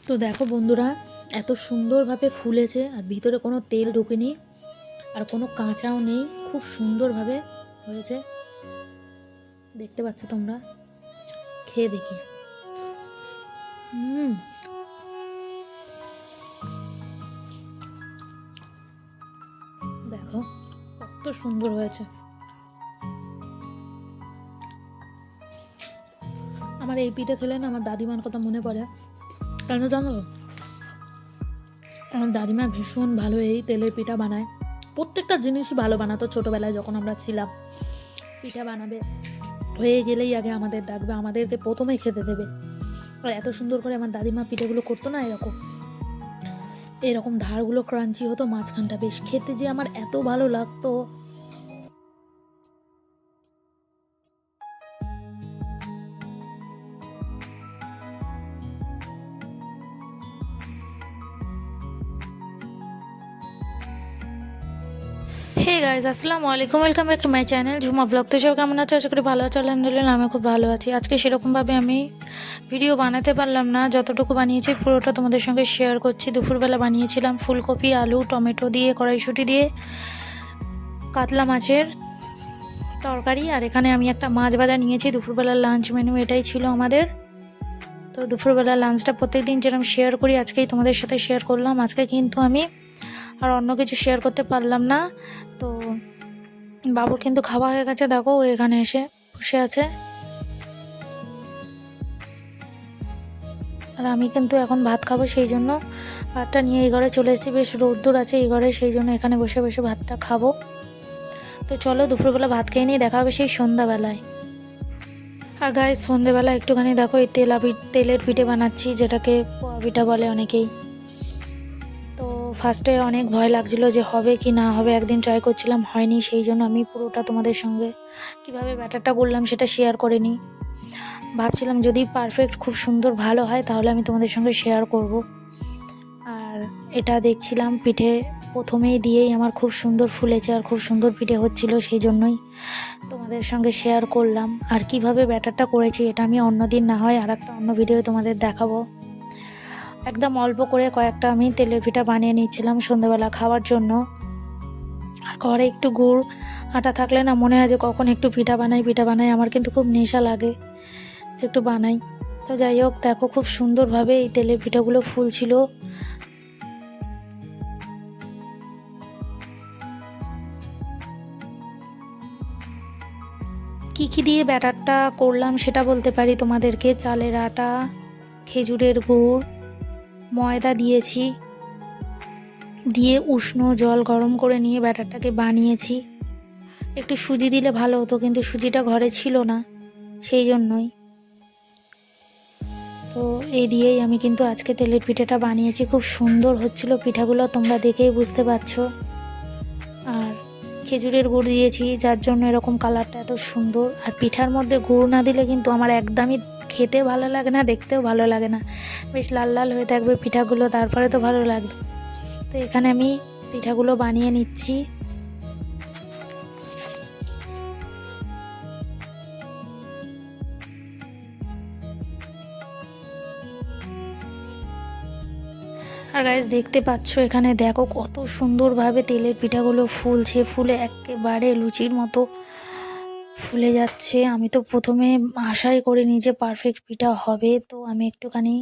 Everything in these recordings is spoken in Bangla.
তো দেখো বন্ধুরা, এত সুন্দরভাবে ফুলেছে আর ভিতরে কোনো তেল ঢোকেনি আর কোনো কাঁচাও নেই, খুব সুন্দরভাবে হয়েছে। দেখতে পাচ্ছ তোমরা, খেয়ে দেখি। দেখো কত সুন্দর হয়েছে। আমার এই পিঠে খেলে না আমার দাদিমার কথা মনে পড়ে। কেন জানো? আমার দাদিমা ভীষণ ভালো এই তেলের পিঠা বানায়। প্রত্যেকটা জিনিসই ভালো বানাতো। ছোটোবেলায় যখন আমরা ছিলাম, পিঠা বানাবে হয়ে গেলেই আগে আমাদের ডাকবে, আমাদেরকে প্রথমেই খেতে দেবে। আর এত সুন্দর করে আমার দাদিমা পিঠেগুলো করতো না, এরকম এরকম ধারগুলো ক্রাঞ্চি হতো, মাঝখানটা বেশ খেতে যে আমার এত ভালো লাগতো। হে গাইজ, আসসালামু আলাইকুম, welcome back to my channel Jhuma blog. তো সব কেমন আছো? আশা করি ভালো আছো। আলহামদুলিল্লাহ আমি খুব ভালো আছি। আজকে সেরকমভাবে আমি ভিডিও বানাতে পারলাম না, যতটুকু বানিয়েছি পুরোটা তোমাদের সঙ্গে শেয়ার করছি। দুপুরবেলা বানিয়েছিলাম ফুলকপি, আলু, টমেটো দিয়ে, কড়াইশুঁটি দিয়ে কাতলা মাছের তরকারি। আর এখানে আমি একটা মাছ ভাজা নিয়েছি। দুপুরবেলার লাঞ্চ মেনু এটাই ছিল আমাদের। তো দুপুরবেলার লাঞ্চটা প্রত্যেকদিন যেরকম শেয়ার করি, আজকেই তোমাদের সাথে শেয়ার করলাম। আজকে কিন্তু আমি আর অন্য কিছু শেয়ার করতে পারলাম না। তো বাবুর কিন্তু খাওয়া হয়ে গেছে, দেখো ও এখানে এসে বসে আছে। আর আমি কিন্তু এখন ভাত খাবো, সেই জন্য ভাতটা নিয়ে এই ঘরে চলে এসেছি। বেশ রোদ্দুর আছে এই ঘরে, সেই জন্য এখানে বসে বসে ভাতটা খাবো। তো চলো দুপুরবেলা ভাত খেয়ে নিয়ে দেখা হবে সেই সন্ধ্যাবেলায়। আর গায়ে সন্ধ্যেবেলা একটুখানি দেখো এই তেলের পিঠে বানাচ্ছি, যেটাকে পোয়া পিঠা বলে অনেকেই। তো ফার্স্টে অনেক ভয় লাগছিল যে হবে কি না হবে, একদিন ট্রাই করছিলাম, হয়নি। সেই জন্য আমি পুরোটা তোমাদের সঙ্গে কিভাবে ব্যাটারটা করলাম সেটা শেয়ার করে নিই। ভাবছিলাম যদি পারফেক্ট খুব সুন্দর ভালো হয় তাহলে আমি তোমাদের সঙ্গে শেয়ার করব। আর এটা দেখছিলাম পিঠে প্রথমেই দিয়েই আমার খুব সুন্দর ফুলেছে আর খুব সুন্দর পিঠে হচ্ছিল, সেই জন্যই তোমাদের সঙ্গে শেয়ার করলাম। আর কিভাবে ব্যাটারটা করেছি এটা আমি অন্যদিন না হয় আর একটা অন্য ভিডিও তোমাদের দেখাবো। একদম অল্প করে কয়েকটা আমি তেলের পিঠা বানিয়ে নিচ্ছিলাম সন্ধ্যাবেলা খাওয়ার জন্য। আর ঘরে একটু গুড় আটা থাকলে না মনে হয় যে কখন একটু পিঠা বানাই। আমার কিন্তু খুব নেশা লাগে যে একটু বানাই। তো যাই হোক, দেখো খুব সুন্দরভাবে এই তেলের পিঠাগুলো ফুলছিল। কি দিয়ে ব্যাটারটা করলাম সেটা বলতে পারি তোমাদেরকে। চালের আটা, খেজুরের গুড়, ময়দা দিয়েছি, দিয়ে উষ্ণ জল গরম করে নিয়ে ব্যাটারটাকে বানিয়েছি। একটু সুজি দিলে ভালো হতো, কিন্তু সুজিটা ঘরে ছিল না, সেই জন্যই। তো এই দিয়েই আমি কিন্তু আজকে তেলের পিঠাটা বানিয়েছি। খুব সুন্দর হচ্ছিল পিঠাগুলো, তোমরা দেখেই বুঝতে পারছো। আর খেজুরের গুড় দিয়েছি, যার জন্য এরকম কালারটা এত সুন্দর। আর পিঠার মধ্যে গুড় না দিলে কিন্তু আমার একদমই খেতে ভালো লাগে না, দেখতেও ভালো লাগে না। বেশ লাল লাল হয়ে থাকবে পিঠাগুলো, তারপরে তো ভালো লাগবে। তো এখানে আমি পিঠাগুলো বানিয়ে নিচ্ছি। আর গাইস দেখতে পাচ্ছ এখানে দেখো কত সুন্দরভাবে তেলের পিঠাগুলো ফুলছে, ফুলে একেবারে লুচির মতো ফুলে যাচ্ছে। আমি তো প্রথমে আশাই করিনি যে পারফেক্ট পিঠা হবে। তো আমি একটুখানি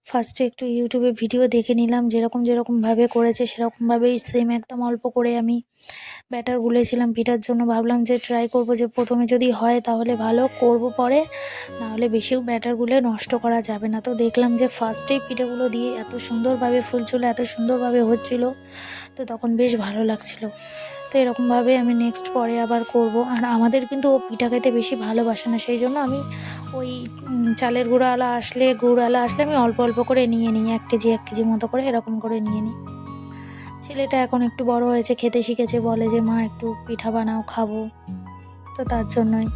ফার্স্টে একটু ইউটিউবে ভিডিও দেখে নিলাম, যেরকমভাবে করেছে সেরকমভাবেই সেম একদম অল্প করে আমি ব্যাটার গুলেছিলাম পিঠার জন্য। ভাবলাম যে ট্রাই করব, যে প্রথমে যদি হয় তাহলে ভালো, করব পরে, না হলে বেশিও ব্যাটার গুলে নষ্ট করা যাবে না। তো দেখলাম যে ফার্স্টেই পিঠেগুলো দিয়ে এত সুন্দরভাবে ফুলছিল, এত সুন্দরভাবে হচ্ছিল, তো তখন বেশ ভালো লাগছিল। তো এরকমভাবে আমি নেক্সট পরে আবার করব। আর আমাদের কিন্তু ও পিঠা খেতে বেশি ভালোবাসে না, সেই জন্য আমি ওই চালের গুড়আলা আসলে আমি অল্প অল্প করে নিয়ে নিই, 1 কেজি মতো করে এরকম করে নিয়ে নিই। ছেলেটা এখন একটু বড় হয়েছে, খেতে শিখেছে, বলে যে মা একটু পিঠা বানাও, খাবো। তো তার জন্যই।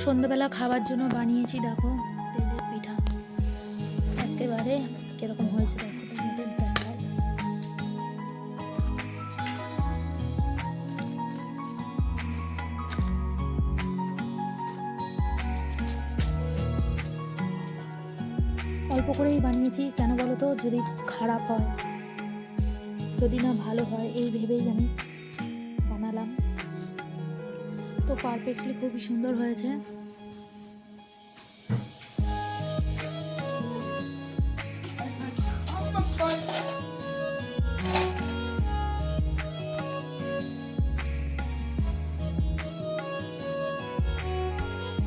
সন্ধ্যাবেলা খাবার জন্য বানিয়েছি, দেখো তেলের পিঠা। একেবারে কিরকম হয়েছে দেখো, তোমাদের দেখায়। অল্প করেই বানিয়েছি, কেন বলো তো, যদি খারাপ হয়, যদি না ভালো হয় এই ভেবেই আমি বানালাম। তো পারফেক্টলি খুবই সুন্দর হয়েছে।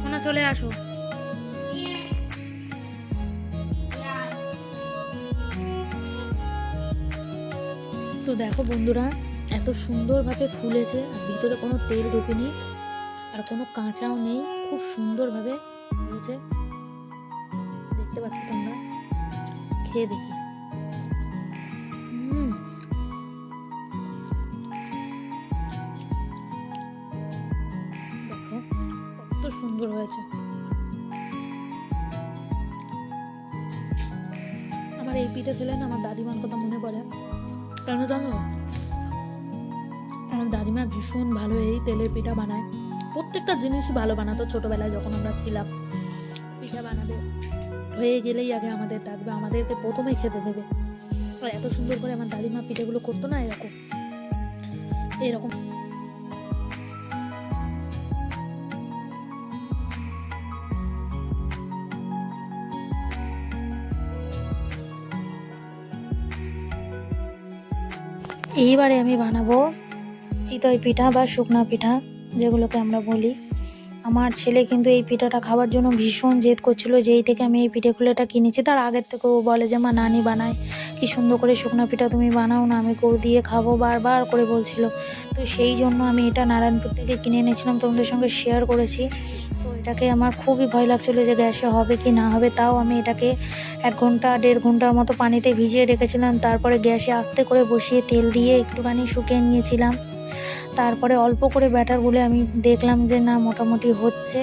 মোনা চলে আসো। তো দেখো বন্ধুরা, এত সুন্দরভাবে ফুলেছে, আর ভিতরে কোনো তেল ঢোকেনি আর কোনো কাঁচাও নেই, খুব সুন্দরভাবে হয়েছে। দেখতে পাচ্ছ তোমরা, খেয়ে দেখি। দেখো কত সুন্দর হয়েছে। আমার এই পিঠে খেলে না আমার দাদিমার কথা মনে পড়ে। কেন জানো, আমার দাদিমা ভীষণ ভালো এই তেলের পিঠা বানায়। প্রত্যেকটা জিনিসই ভালো বানাতো। ছোটবেলায় যখন আমরা ছিলাম, পিঠা বানাবে হয়ে গেলেই আগে আমাদের ডাকবে, আমাদেরকে প্রথমে খেতে দেবে। আর এত সুন্দর করে আমার দাদিমা পিঠেগুলো করতো না, এরকম এরকম। এইবারে আমি বানাবো চিতই পিঠা বা শুকনা পিঠা, যেগুলোকে আমরা বলি। আমার ছেলে কিন্তু এই পিঠাটা খাবার জন্য ভীষণ জেদ করছিল। যেই থেকে আমি এই পিঠেগুলোটা কিনেছি, তার আগের থেকে ও বলে যে মা, নানি বানায়, কি সুন্দর করে শুকনো পিঠা তুমি বানাও না, আমি গুড় দিয়ে খাবো, বারবার করে বলছিল। তো সেই জন্য আমি এটা নারায়ণপুর থেকে কিনে এনেছিলাম, তোমাদের সঙ্গে শেয়ার করেছি। তো এটাকে আমার খুবই ভয় লাগছিলো যে গ্যাসে হবে কি না হবে। তাও আমি এটাকে 1 ঘন্টা 1.5 ঘন্টার মতো পানিতে ভিজিয়ে রেখেছিলাম। তারপরে গ্যাসে আস্তে করে বসিয়ে তেল দিয়ে একটুখানি শুকিয়ে নিয়েছিলাম। তারপরে অল্প করে ব্যাটার গুলে আমি দেখলাম যে না, মোটামুটি হচ্ছে।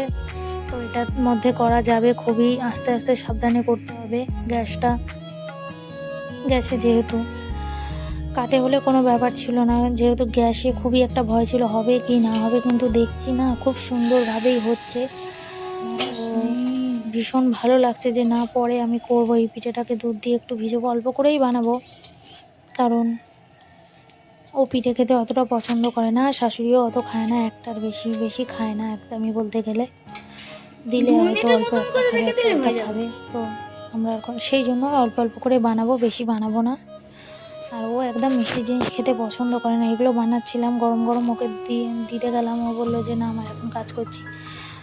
তো এটার মধ্যে করা যাবে, খুবই আস্তে আস্তে সাবধানে করতে হবে। গ্যাসে যেহেতু কাটে হলে কোনো ব্যাপার ছিল না, যেহেতু গ্যাসে খুবই একটা ভয় ছিল হবে কি না হবে, কিন্তু দেখছি না খুব সুন্দরভাবেই হচ্ছে। ভীষণ ভালো লাগছে যে না, পরে আমি করবো এই পিঠেটাকে, দুধ দিয়ে একটু ভিজাবো, অল্প করেই বানাবো, কারণ ও পিঠে খেতে অতটা পছন্দ করে না, শাশুড়িও অত খায় না, একটার বেশি বেশি খায় না একদমই বলতে গেলে। দিলে হয়তো অল্প একটা খাবে, একটা খাবে। তো আমরা সেই জন্য অল্প অল্প করে বানাবো, বেশি বানাবো না। আর ও একদম মিষ্টি জিনিস খেতে পছন্দ করে না। এগুলো বানাচ্ছিলাম, গরম গরম ওকে দিতে গেলাম, ও বললো যে না, আমার এখন কাজ করছি।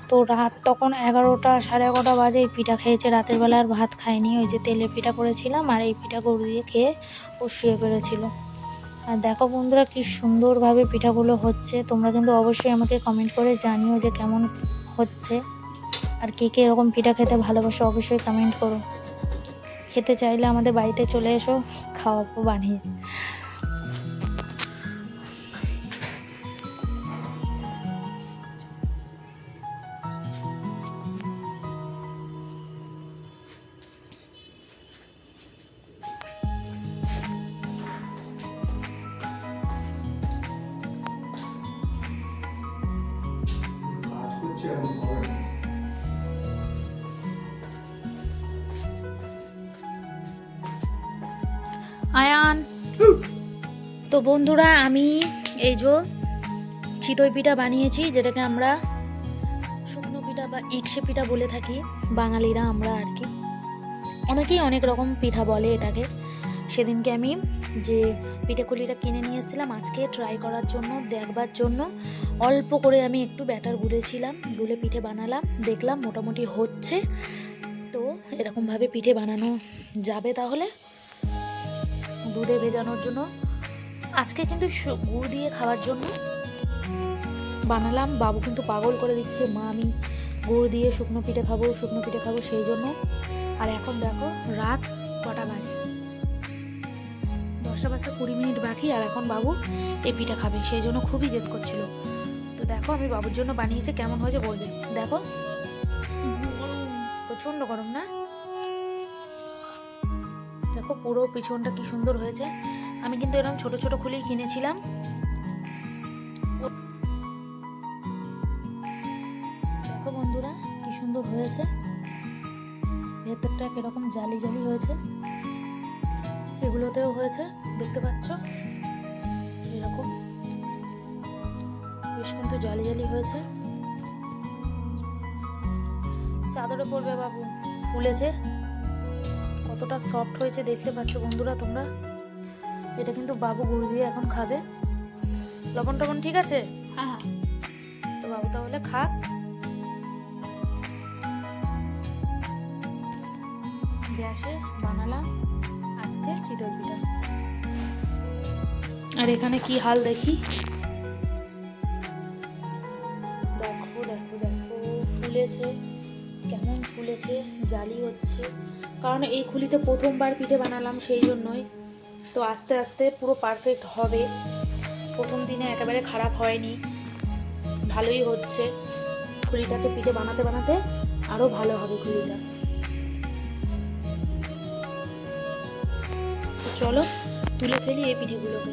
তো রাত তখন 11টা 11:30 বাজে, এই পিঠা খেয়েছে। রাতের বেলা আর ভাত খায়নি, ওই যে তেলের পিঠা করেছিলাম আর এই পিঠা গুড় দিয়ে খেয়ে ও শুয়ে পেরেছিল। আর দেখো বন্ধুরা, কি সুন্দরভাবে পিঠাগুলো হচ্ছে। তোমরা কিন্তু অবশ্যই আমাকে কমেন্ট করে জানিও যে কেমন হচ্ছে, আর কে কে এরকম পিঠা খেতে ভালোবাসো অবশ্যই কমেন্ট করো। খেতে চাইলে আমাদের বাড়িতে চলে এসো, খাওয়াবো বানিয়ে। আয়ান, তো বন্ধুরা, আমি এই যে চিতই পিঠা বানিয়েছি, যেটাকে আমরা শুকনো পিঠা বা ইকসে পিঠা বলে থাকি বাঙালিরা, আমরা আর কি। অনেকেই অনেক রকম পিঠা বলে এটাকে। সেদিনকে আমি যে পিঠেকুলিটা কিনে নিয়ে এসেছিলাম আজকে ট্রাই করার জন্য, দেখবার জন্য অল্প করে আমি একটু ব্যাটার গুলেছিলাম, গুলে পিঠে বানালাম, দেখলাম মোটামুটি হচ্ছে। তো এরকমভাবে পিঠে বানানো যাবে। তাহলে দুধে ভেজানোর জন্য আজকে কিন্তু গুড় দিয়ে খাওয়ার জন্য বানালাম। বাবু কিন্তু পাগল করে দিচ্ছে, মা আমি গুড় দিয়ে শুকনো পিঠে খাবো, শুকনো পিঠে খাবো, সেই জন্য। আর এখন দেখো রাত কটা বাজে, 10টা বাজতে 20 মিনিট বাকি, আর এখন বাবু এই পিঠা খাবে, সেই জন্য খুবই জেদ করছিল। তো দেখো আমি বাবুর জন্য বানিয়েছে, কেমন হয়েছে বলবে। দেখো প্রচন্ড গরম না? দেখো পুরো পিছনটা কি সুন্দর হয়েছে। আমি কিন্তু এরকম ছোট ছোট খুলি কিনেছিলাম। দেখো বন্ধুরা কি সুন্দর হয়েছে, ভেতরটা কিরকম জালি জালি হয়েছে, এগুলোতেও হয়েছে দেখতে পাচ্ছ এরকম বেশ কিন্তু জালি জালি হয়েছে। চাদরে পড়বে বাবু, ফুলেছে কতটা সফট হয়েছে দেখতে পাচ্ছ বন্ধুরা তোমরা। এটা কিন্তু বাবু গুড় দিয়ে এখন খাবে। লবণ টবণ ঠিক আছে? হ্যাঁ। তো বাবু তাহলে খা। গ্যাসে বানালাম আজকে চিতই পিঠা। আর এখানে কি হাল দেখি, দেখো দেখো দেখো ফুলেছে, কেমন ফুলেছে, জালি হচ্ছে। কারণ এই খুলিতে প্রথমবার পিঠে বানালাম সেই জন্যই। তো আস্তে আস্তে পুরো পারফেক্ট হবে। প্রথম দিনে একেবারে খারাপ হয়নি, ভালোই হচ্ছে। খুলিটাকে পিঠে বানাতে বানাতে আরও ভালো হবে খুলিটা। চলো তুলে ফেলি এই পিঠেগুলোকে।